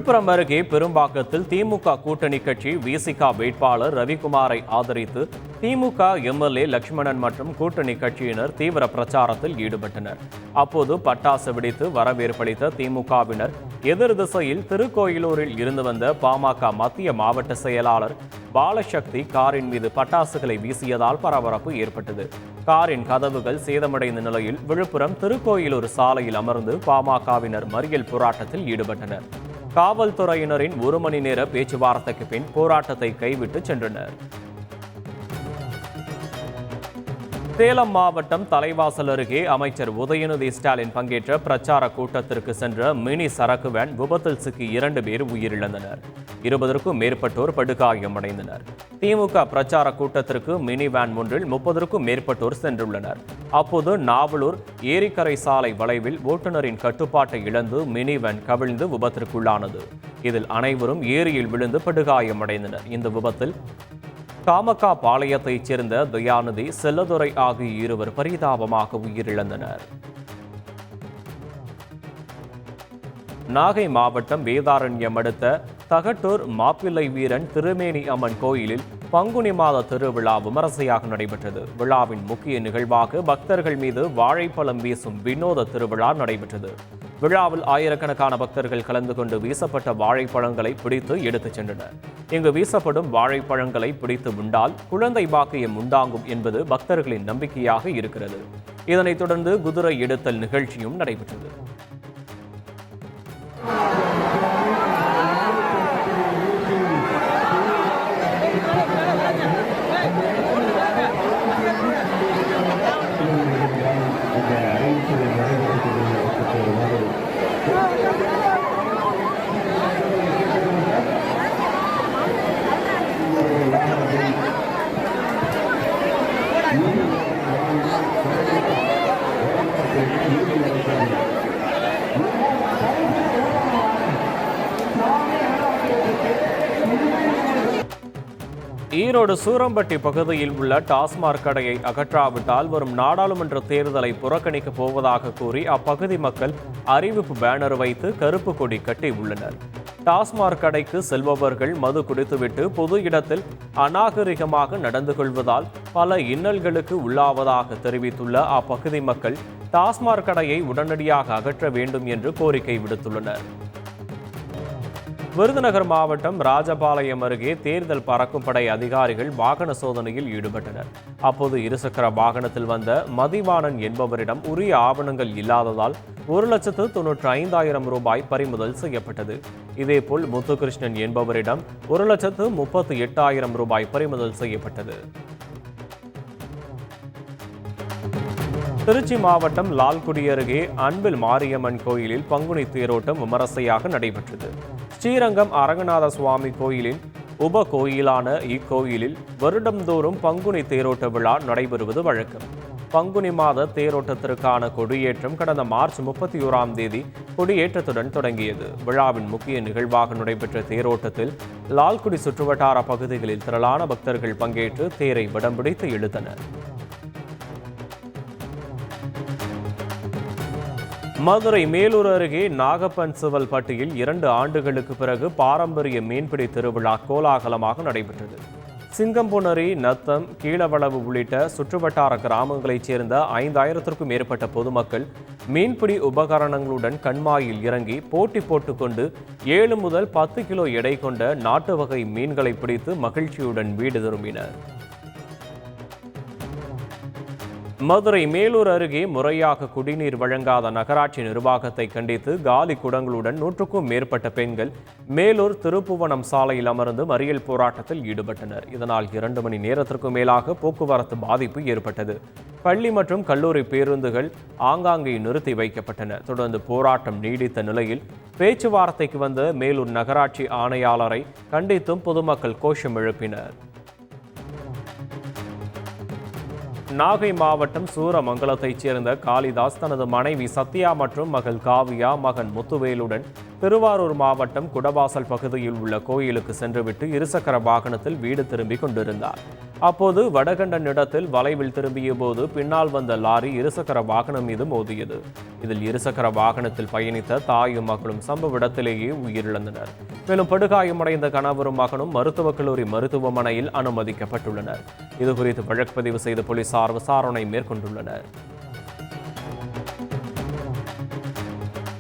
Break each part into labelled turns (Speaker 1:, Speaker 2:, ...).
Speaker 1: விழுப்புரம் அருகே பெரும்பாக்கத்தில் திமுக கூட்டணி கட்சி விசிக வேட்பாளர் ரவிக்குமாரை ஆதரித்து திமுக எம்எல்ஏ லட்சுமணன் மற்றும் கூட்டணி கட்சியினர் தீவிர பிரச்சாரத்தில் ஈடுபட்டனர். அப்போது பட்டாசு வெடித்து வரவேற்பளித்த திமுகவினர் எதிர் திசையில் திருக்கோயிலூரில் இருந்து வந்த பாமக மத்திய மாவட்ட செயலாளர் பாலசக்தி காரின் மீது பட்டாசுகளை வீசியதால் பரபரப்பு ஏற்பட்டது. காரின் கதவுகள் சேதமடைந்த நிலையில் விழுப்புரம் திருக்கோயிலூர் சாலையில் அமர்ந்து பாமகவினர் மறியல் போராட்டத்தில் ஈடுபட்டனர். காவல்துறையினரின் 1 மணி நேர பேச்சுவார்த்தைக்கு பின் போராட்டத்தை கைவிட்டு சென்றனர். சேலம் மாவட்டம் தலைவாசல் அருகே அமைச்சர் உதயநிதி ஸ்டாலின் பங்கேற்ற பிரச்சார கூட்டத்திற்கு சென்ற மினி சரக்கு வேன் விபத்தில் சிக்கி 2 பேர் உயிரிழந்தனர். 20க்கும் மேற்பட்டோர் படுகாயமடைந்தனர். திமுக பிரச்சார கூட்டத்திற்கு மினி வேன் ஒன்றில் 30க்கும் மேற்பட்டோர் சென்றுள்ளனர். அப்போது நாவலூர் ஏரிக்கரை சாலை வளைவில் ஓட்டுநரின் கட்டுப்பாட்டை இழந்து மினி வேன் கவிழ்ந்து விபத்திற்குள்ளானது. இதில் அனைவரும் ஏரியில் விழுந்து படுகாயமடைந்தனர். இந்த விபத்தில் காமக்கா பாளையத்தைச் சேர்ந்த தயாநிதி, செல்லதுரை ஆகிய 2 பரிதாபமாக உயிரிழந்தனர். நாகை மாவட்டம் வேதாரண்யம் அடுத்த தகட்டூர் மாப்பிள்ளை வீரன் திருமேனி அம்மன் கோயிலில் பங்குனி மாத திருவிழா விமரிசையாக நடைபெற்றது. விழாவின் முக்கிய நிகழ்வாக பக்தர்கள் மீது வாழைப்பழம் வீசும் வினோத திருவிழா நடைபெற்றது. விழாவில் ஆயிரக்கணக்கான பக்தர்கள் கலந்து கொண்டு வீசப்பட்ட வாழைப்பழங்களை பிடித்து எடுத்துச் சென்றனர். இங்கு வீசப்படும் வாழைப்பழங்களை பிடித்து உண்டால் குழந்தை பாக்கியம் உண்டாகும் என்பது பக்தர்களின் நம்பிக்கையாக இருக்கிறது. இதனைத் தொடர்ந்து குதிரை எடுத்தல் நிகழ்ச்சியும் நடைபெற்றது. ஈரோடு சூரம்பட்டி பகுதியில் உள்ள டாஸ்மாக் கடையை அகற்றாவிட்டால் வரும் நாடாளுமன்ற தேர்தலை புறக்கணிக்கப் போவதாக கூறி அப்பகுதி மக்கள் அறிவிப்பு பேனர் வைத்து கருப்பு கொடி கட்டி உள்ளனர். டாஸ்மாக் கடைக்கு செல்பவர்கள் மது குடித்துவிட்டு பொது இடத்தில் அநாகரிகமாக நடந்து கொள்வதால் பல இன்னல்களுக்கு உள்ளாவதாக தெரிவித்துள்ள அப்பகுதி மக்கள் டாஸ்மாக் கடையை உடனடியாக அகற்ற வேண்டும் என்று கோரிக்கை விடுத்துள்ளனர். விருதுநகர் மாவட்டம் ராஜபாளையம் அருகே தேர்தல் பறக்கும் படை அதிகாரிகள் வாகன சோதனையில் ஈடுபட்டனர். அப்போது இருசக்கர வாகனத்தில் வந்த மதிவாணன் என்பவரிடம் உரிய ஆவணங்கள் இல்லாததால் 1,95,000 ரூபாய் பறிமுதல் செய்யப்பட்டது. இதேபோல் முத்துகிருஷ்ணன் என்பவரிடம் 1,38,000 ரூபாய் பறிமுதல் செய்யப்பட்டது. திருச்சி மாவட்டம் லால்குடி அருகே அன்பில் மாரியம்மன் கோயிலில் பங்குனி தேரோட்டம் விமரிசையாக நடைபெற்றது. ஸ்ரீரங்கம் அரங்கநாத சுவாமி கோயிலின் உப கோயிலான இக்கோயிலில் வருடந்தோறும் பங்குனி தேரோட்ட விழா நடைபெறுவது வழக்கம். பங்குனி மாத தேரோட்டத்திற்கான கொடியேற்றம் கடந்த மார்ச் 31ஆம் தேதி கொடியேற்றத்துடன் தொடங்கியது. விழாவின் முக்கிய நிகழ்வாக நடைபெற்ற தேரோட்டத்தில் லால்குடி சுற்றுவட்டார பகுதிகளில் திரளான பக்தர்கள் பங்கேற்று தேரை வடம் பிடித்து இழுத்தனர். மதுரை மேலூர் அருகே நாகப்பன்சுவல் பட்டியில் 2 ஆண்டுகளுக்கு பிறகு பாரம்பரிய மீன்பிடி திருவிழா கோலாகலமாக நடைபெற்றது. சிங்கம்புணரி, நத்தம், கீழவளவு உள்ளிட்ட சுற்றுவட்டார கிராமங்களைச் சேர்ந்த 5,000க்கும் மேற்பட்ட பொதுமக்கள் மீன்பிடி உபகரணங்களுடன் கண்மாயில் இறங்கி போட்டி போட்டுக்கொண்டு 7 முதல் 10 கிலோ எடை கொண்ட நாட்டு வகை மீன்களை பிடித்து மகிழ்ச்சியுடன் வீடு திரும்பினர். மதுரை மேலூர் அருகே முறையாக குடிநீர் வழங்காத நகராட்சி நிர்வாகத்தை கண்டித்து காலி குடங்களுடன் 100க்கும் மேற்பட்ட பெண்கள் மேலூர் திருப்புவனம் சாலையில் அமர்ந்து மறியல் போராட்டத்தில் ஈடுபட்டனர். இதனால் 2 மணி நேரத்திற்கும் மேலாக போக்குவரத்து பாதிப்பு ஏற்பட்டது. பள்ளி மற்றும் கல்லூரி பேருந்துகள் ஆங்காங்கே நிறுத்தி வைக்கப்பட்டன. தொடர்ந்து போராட்டம் நீடித்த நிலையில் பேச்சுவார்த்தைக்கு வந்த மேலூர் நகராட்சி ஆணையாளரை கண்டித்தும் பொதுமக்கள் கோஷம் எழுப்பினர். நாகை மாவட்டம் சூரமங்கலத்தைச் சேர்ந்த காளிதாஸ் தனது மனைவி சத்யா மற்றும் மகள் காவியா, மகன் முத்துவேலுடன் திருவாரூர் மாவட்டம் குடவாசல் பகுதியில் உள்ள கோயிலுக்கு சென்றுவிட்டு இருசக்கர வாகனத்தில் வீடு திரும்பிக் கொண்டிருந்தார். அப்போது வடகண்டன் இடத்தில் வளைவில் திரும்பிய போது பின்னால் வந்த லாரி இருசக்கர வாகனம் மீது மோதியது. இதில் இருசக்கர வாகனத்தில் பயணித்த தாயும் மகளும் சம்பவ இடத்திலேயே உயிரிழந்தனர். மேலும் படுகாயமடைந்த கணவரும் மகனும் மருத்துவக் கல்லூரி மருத்துவமனையில் அனுமதிக்கப்பட்டுள்ளனர். இதுகுறித்து வழக்கு பதிவு செய்த போலீசார் விசாரணை மேற்கொண்டுள்ளனர்.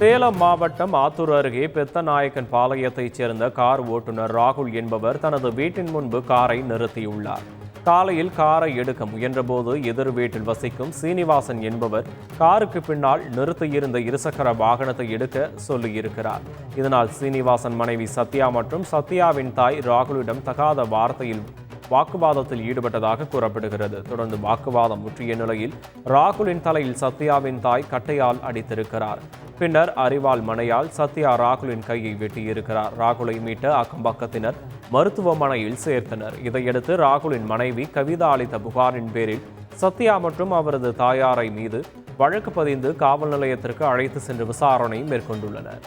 Speaker 1: சேலம் மாவட்டம் ஆத்தூர் அருகே பெத்தநாயக்கன் பாளையத்தைச் சேர்ந்த கார் ஓட்டுநர் ராகுல் என்பவர் தனது வீட்டின் முன்பு காரை நிறுத்தியுள்ளார். காலையில் காரை எடுக்க முயன்றபோது எதிர் வீட்டில் வசிக்கும் சீனிவாசன் என்பவர் காருக்கு பின்னால் நிறுத்தியிருந்த இருசக்கர வாகனத்தை எடுக்க சொல்லியிருக்கிறார். இதனால் சீனிவாசன் மனைவி சத்யா மற்றும் சத்யாவின் தாய் ராகுலிடம் தகாத வார்த்தையில் வாக்குவாதத்தில் ஈடுபட்டதாக கூறப்படுகிறது. தொடர்ந்து வாக்குவாதம் முற்றிய நிலையில் ராகுலின் தலையில் சத்யாவின் தாய் கட்டையால் அடித்திருக்கிறார். பின்னர் அரிவாள் மனையால் சத்யா ராகுலின் கையை வெட்டியிருக்கிறார். ராகுலை மீட்ட அக்கம்பக்கத்தினர் மருத்துவமனையில் சேர்த்தனர். இதையடுத்து ராகுலின் மனைவி கவிதா அளித்த புகாரின் பேரில் சத்யா மற்றும் அவரது தாயாரை மீது வழக்கு பதிந்து காவல் நிலையத்திற்கு அழைத்து சென்று விசாரணை மேற்கொண்டுள்ளனர்.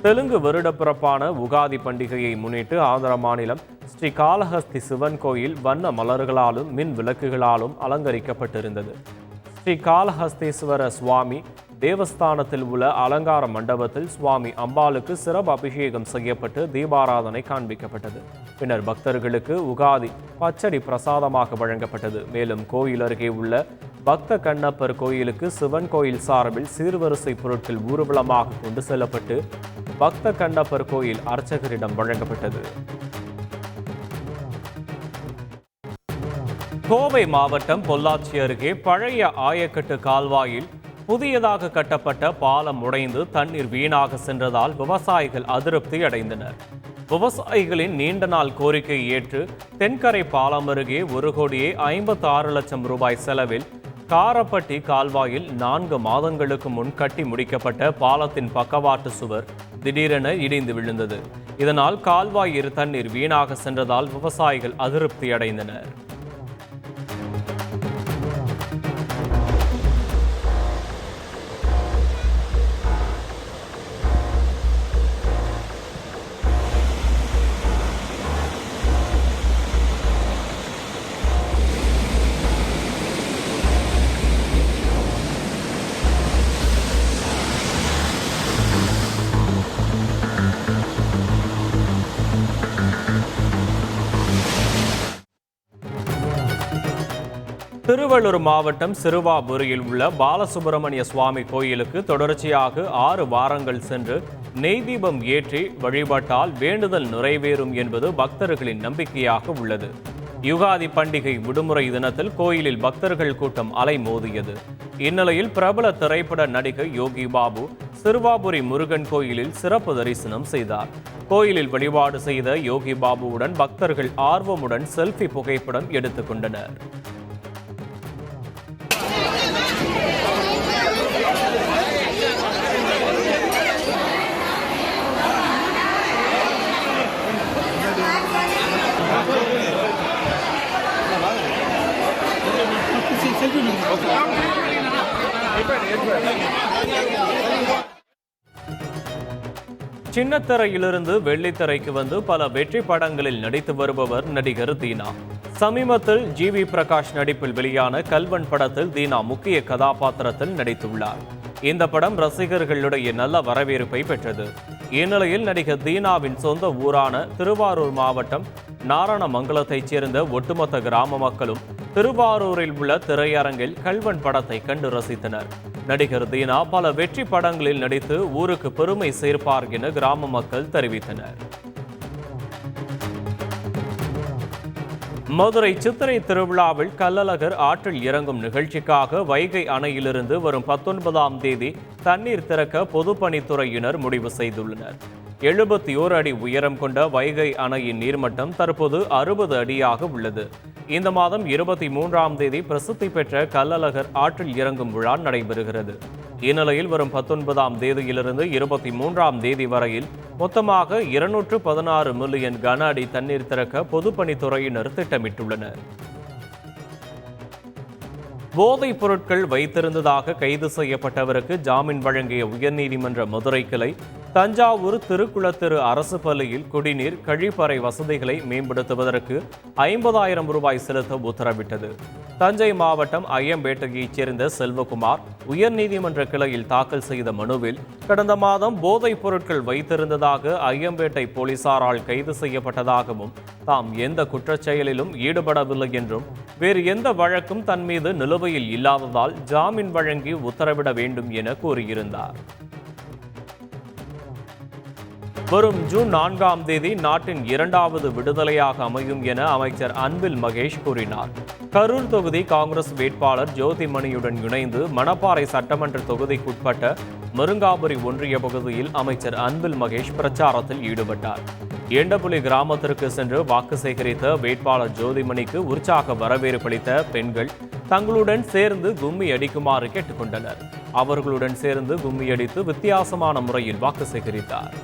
Speaker 1: தெலுங்கு வருடப்பிறப்பான உகாதி பண்டிகையை முன்னிட்டு ஆந்திர மாநிலம் ஸ்ரீ காளஹஸ்தி சிவன் கோயில் வண்ண மலர்களாலும் மின் விளக்குகளாலும் அலங்கரிக்கப்பட்டிருந்தது. ஸ்ரீ காளஹஸ்தீஸ்வர சுவாமி தேவஸ்தானத்தில் உள்ள அலங்கார மண்டபத்தில் சுவாமி அம்பாளுக்கு சிறப்பு அபிஷேகம் செய்யப்பட்டு தீபாராதனை காண்பிக்கப்பட்டது. பின்னர் பக்தர்களுக்கு உகாதி பச்சடி பிரசாதமாக வழங்கப்பட்டது. மேலும் கோயில் அருகே உள்ள பக்த கண்ணப்பர் கோயிலுக்கு சிவன் கோயில் சார்பில் சீர்வரிசை பொருட்கள் ஊர்வலமாக கொண்டு செல்லப்பட்டு பக்த கண்ணப்பர் கோயில் அர்ச்சகரிடம் வழங்கப்பட்டது. கோவை மாவட்டம் பொள்ளாச்சி அருகே பழைய ஆயக்கட்டு கால்வாயில் புதியதாக கட்டப்பட்ட பாலம் உடைந்து தண்ணீர் வீணாக சென்றதால் விவசாயிகள் அதிருப்தி அடைந்தனர். விவசாயிகளின் நீண்ட நாள் கோரிக்கையை ஏற்று தென்கரை பாலம் அருகே 1,56,00,000 ரூபாய் செலவில் காரப்பட்டி கால்வாயில் 4 மாதங்களுக்கு முன் கட்டி முடிக்கப்பட்ட பாலத்தின் பக்கவாட்டு சுவர் திடீரென இடிந்து விழுந்தது. இதனால் கால்வாய் தண்ணீர் வீணாக சென்றதால் விவசாயிகள் அதிருப்தி அடைந்தனர். திருவள்ளூர் மாவட்டம் சிறுவாபுரியில் உள்ள பாலசுப்பிரமணிய சுவாமி கோயிலுக்கு தொடர்ச்சியாக 6 வாரங்கள் சென்று நெய் தீபம் ஏற்றி வழிபட்டால் வேண்டுதல் நிறைவேறும் என்பது பக்தர்களின் நம்பிக்கையாக உள்ளது. யுகாதி பண்டிகை விடுமுறை தினத்தில் கோயிலில் பக்தர்கள் கூட்டம் அலைமோதியது. இந்நிலையில் பிரபல திரைப்பட நடிகர் யோகி பாபு சிறுவாபுரி முருகன் கோயிலில் சிறப்பு தரிசனம் செய்தார். கோயிலில் வழிபாடு செய்த யோகி பாபுவுடன் பக்தர்கள் ஆர்வமுடன் செல்ஃபி புகைப்படம் எடுத்துக் கொண்டனர். சின்னத்திரையிலிருந்து வெள்ளித்திரைக்கு வந்து பல வெற்றி படங்களில் நடித்து வருபவர் நடிகர் தீனா. சமீபத்தில் ஜிவி பிரகாஷ் நடிப்பில் வெளியான கல்வன் படத்தில் தீனா முக்கிய கதாபாத்திரத்தில் நடித்துள்ளார். இந்த படம் ரசிகர்களுடைய நல்ல வரவேற்பை பெற்றது. இந்நிலையில் நடிகர் தீனாவின் சொந்த ஊரான திருவாரூர் மாவட்டம் நாரணமங்கலத்தைச் சேர்ந்த ஒட்டுமொத்த கிராம மக்களும் திருவாரூரில் உள்ள திரையரங்கில் கல்வன் படத்தை கண்டு ரசித்தனர். நடிகர் தீனா பல வெற்றி படங்களில் நடித்து ஊருக்கு பெருமை சேர்ப்பார் என கிராம மக்கள் தெரிவித்தனர். மதுரை சித்திரை திருவிழாவில் கள்ளழகர் ஆற்றில் இறங்கும் நிகழ்ச்சிக்காக வைகை அணையிலிருந்து வரும் 19ஆம் தேதி தண்ணீர் திறக்க பொதுப்பணித்துறையினர் முடிவு செய்துள்ளனர். 71 அடி உயரம் கொண்ட வைகை அணையின் நீர்மட்டம் தற்போது 60 அடியாக உள்ளது. இந்த மாதம் 23ஆம் தேதி பிரசித்தி பெற்ற கள்ளழகர் ஆற்றில் இறங்கும் விழா நடைபெறுகிறது. இந்நிலையில் வரும் 19ஆம் தேதியிலிருந்து 23ஆம் தேதி வரையில் மொத்தமாக 216 மில்லியன் கன அடி தண்ணீர் திறக்க பொதுப்பணித்துறையினர் திட்டமிட்டுள்ளனர். போதைப் பொருட்கள் வைத்திருந்ததாக கைது செய்யப்பட்டவருக்கு ஜாமீன் வழங்கிய உயர்நீதிமன்ற மதுரை கிளை தஞ்சாவூர் திருக்குளத்திரு அரசு பள்ளியில் குடிநீர் கழிப்பறை வசதிகளை மேம்படுத்துவதற்கு 50,000 ரூபாய் செலுத்த உத்தரவிட்டது. தஞ்சை மாவட்டம் ஐயம்பேட்டையைச் சேர்ந்த செல்வகுமார் உயர்நீதிமன்ற கிளையில் தாக்கல் செய்த மனுவில் கடந்த மாதம் போதைப் பொருட்கள் வைத்திருந்ததாக ஐயம்பேட்டை போலீசாரால் கைது செய்யப்பட்டதாகவும் தாம் எந்த குற்றச்செயலிலும் ஈடுபடவில்லை என்றும் வேறு எந்த வழக்கும் தன் மீது நிலுவையில் இல்லாததால் ஜாமீன் வழங்கி உத்தரவிட வேண்டும் என கூறியிருந்தார். வரும் ஜூன் 4ஆம் தேதி நாட்டின் 2வது விடுதலையாக அமையும் என அமைச்சர் அன்பில் மகேஷ் கூறினார். கரூர் தொகுதி காங்கிரஸ் வேட்பாளர் ஜோதிமணியுடன் இணைந்து மணப்பாறை சட்டமன்ற தொகுதிக்குட்பட்ட மருங்காபுரி ஒன்றிய பகுதியில் அமைச்சர் அன்பில் மகேஷ் பிரச்சாரத்தில் ஈடுபட்டார். எண்டப்புலி கிராமத்திற்கு சென்று வாக்கு சேகரித்த வேட்பாளர் ஜோதிமணிக்கு உற்சாக வரவேற்பளித்த பெண்கள் தங்களுடன் சேர்ந்து கும்மி அடிக்குமாறு கேட்டுக்கொண்டனர். அவர்களுடன் சேர்ந்து கும்மி அடித்து வித்தியாசமான முறையில் வாக்கு சேகரித்தார்.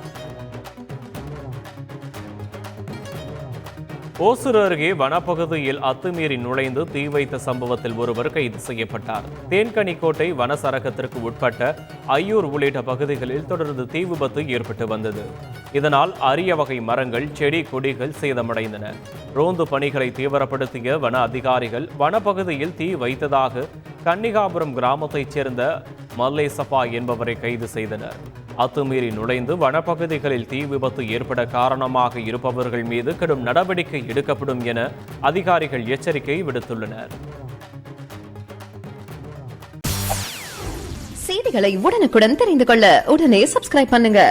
Speaker 1: ஓசூர் அருகே வனப்பகுதியில் அத்துமீறி நுழைந்து தீ வைத்த சம்பவத்தில் ஒருவர் கைது செய்யப்பட்டார். தேன்கனிக்கோட்டை வனச்சரகத்திற்கு உட்பட்ட ஐயூர் உள்ளிட்ட பகுதிகளில் தொடர்ந்து தீ விபத்து ஏற்பட்டு வந்தது. இதனால் அரிய வகை மரங்கள், செடி கொடிகள் சேதமடைந்தன. ரோந்து பணிகளை தீவிரப்படுத்திய வன அதிகாரிகள் வனப்பகுதியில் தீ வைத்ததாக கன்னிகாபுரம் கிராமத்தைச் சேர்ந்த மல்லேசப்பா என்பவரை கைது செய்தனர். அத்துமீறி நுழைந்து வனப்பகுதிகளில் தீ விபத்து ஏற்பட காரணமாக இருப்பவர்கள் மீது கடும் நடவடிக்கை எடுக்கப்படும் என அதிகாரிகள் எச்சரிக்கை விடுத்துள்ளனர்.
Speaker 2: செய்திகளை உடனுக்குடன் தெரிந்து கொள்ள உடனே சப்ஸ்கிரைப் பண்ணுங்க.